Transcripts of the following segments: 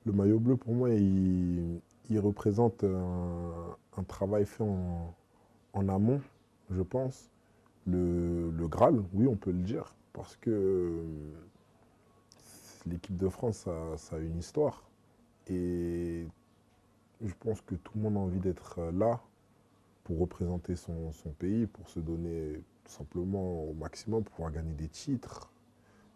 Le maillot bleu, pour moi, il représente un travail fait en amont, je pense. Le Graal, oui, on peut le dire, parce que l'équipe de France, ça a une histoire. Et je pense que tout le monde a envie d'être là pour représenter son pays, pour se donner tout simplement au maximum, pour pouvoir gagner des titres,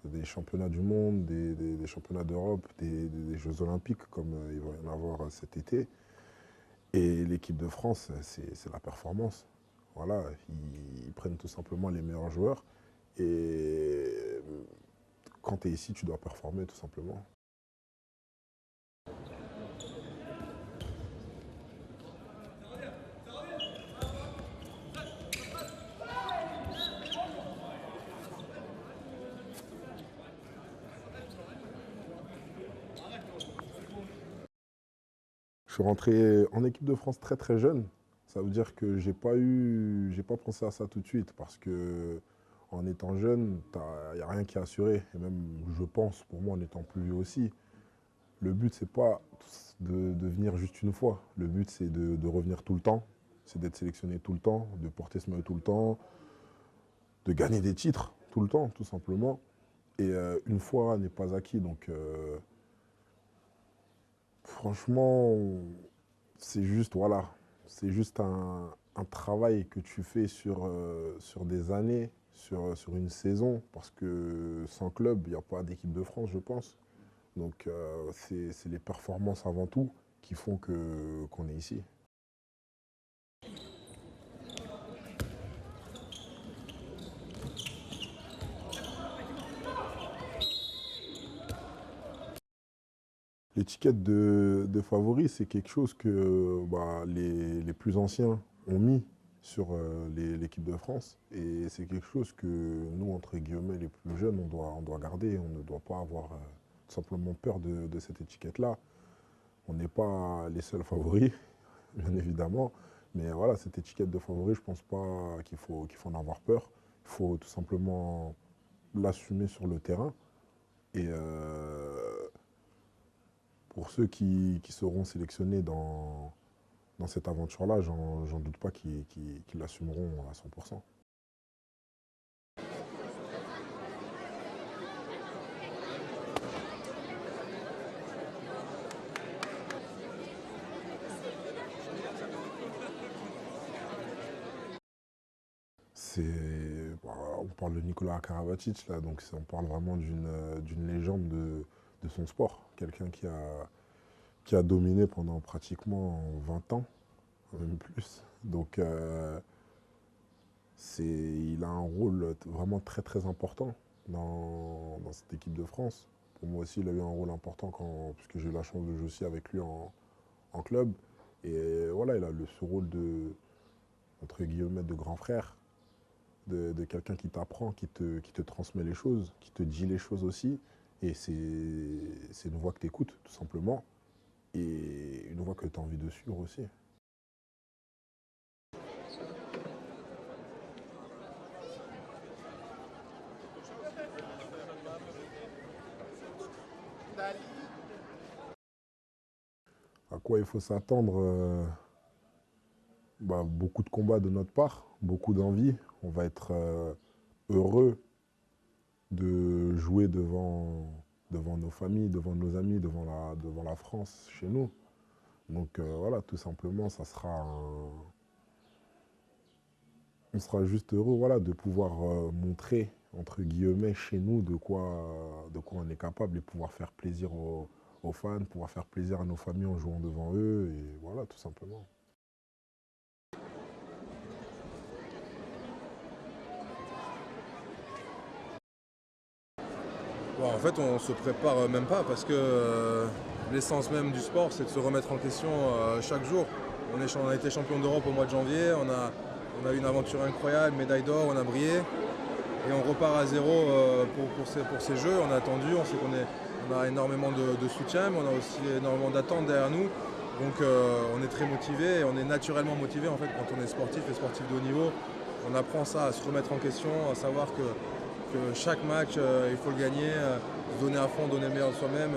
des championnats du monde, des championnats d'Europe, des Jeux Olympiques comme il va y en avoir cet été. Et l'équipe de France, c'est la performance. Voilà, ils prennent tout simplement les meilleurs joueurs. Et quand tu es ici, tu dois performer tout simplement. Je suis rentré en équipe de France très très jeune. Ça veut dire que j'ai pas pensé à ça tout de suite parce que en étant jeune, il n'y a rien qui est assuré. Et même, je pense, pour moi, en étant plus vieux aussi, le but, c'est pas de venir juste une fois. Le but, c'est de revenir tout le temps. C'est d'être sélectionné tout le temps, de porter ce maillot tout le temps, de gagner des titres tout le temps, tout simplement. Et une fois n'est pas acquis. Donc, franchement, c'est juste, voilà, c'est juste un travail que tu fais sur des années, sur une saison, parce que sans club, il n'y a pas d'équipe de France, je pense. Donc, c'est les performances avant tout qui font qu'on est ici. L'étiquette de favori, c'est quelque chose que bah, les plus anciens ont mis sur l'équipe de France. Et c'est quelque chose que nous, entre guillemets, les plus jeunes, on doit garder. On ne doit pas avoir tout simplement peur de cette étiquette-là. On n'est pas les seuls favoris, bien évidemment. Mais voilà, cette étiquette de favori, je ne pense pas qu'il faut en avoir peur. Il faut tout simplement l'assumer sur le terrain. Et pour ceux qui seront sélectionnés dans cette aventure-là, j'en doute pas qu'ils l'assumeront à 100%. On parle de Nicolas Karabatic, là, donc on parle vraiment d'une légende de son sport. Quelqu'un qui a dominé pendant pratiquement 20 ans, même plus. Donc, il a un rôle vraiment très très important dans cette équipe de France. Pour moi aussi, il a eu un rôle important puisque j'ai eu la chance de jouer aussi avec lui en club. Et voilà, il a ce rôle entre guillemets, de grand frère, de quelqu'un qui t'apprend, qui te transmet les choses, qui te dit les choses aussi. Et c'est une voix que tu écoutes, tout simplement. Et une voix que tu as envie de suivre aussi. À quoi il faut s'attendre bah, beaucoup de combats de notre part, beaucoup d'envie. On va être heureux de jouer devant nos familles, devant nos amis, devant la France, chez nous. Donc voilà, tout simplement, on sera juste heureux voilà, de pouvoir montrer, entre guillemets, chez nous de quoi on est capable et pouvoir faire plaisir aux fans, pouvoir faire plaisir à nos familles en jouant devant eux, et voilà, tout simplement. Bon, en fait, on se prépare même pas parce que l'essence même du sport, c'est de se remettre en question chaque jour. On a été champion d'Europe au mois de janvier, on a eu une aventure incroyable, médaille d'or, on a brillé. Et on repart à zéro pour ces jeux. On a attendu, on sait on a énormément de soutien, mais on a aussi énormément d'attentes derrière nous. Donc on est très motivé, on est naturellement motivé en fait quand on est sportif et sportif de haut niveau. On apprend ça à se remettre en question, à savoir que chaque match il faut le gagner, se donner à fond, donner le meilleur de soi-même.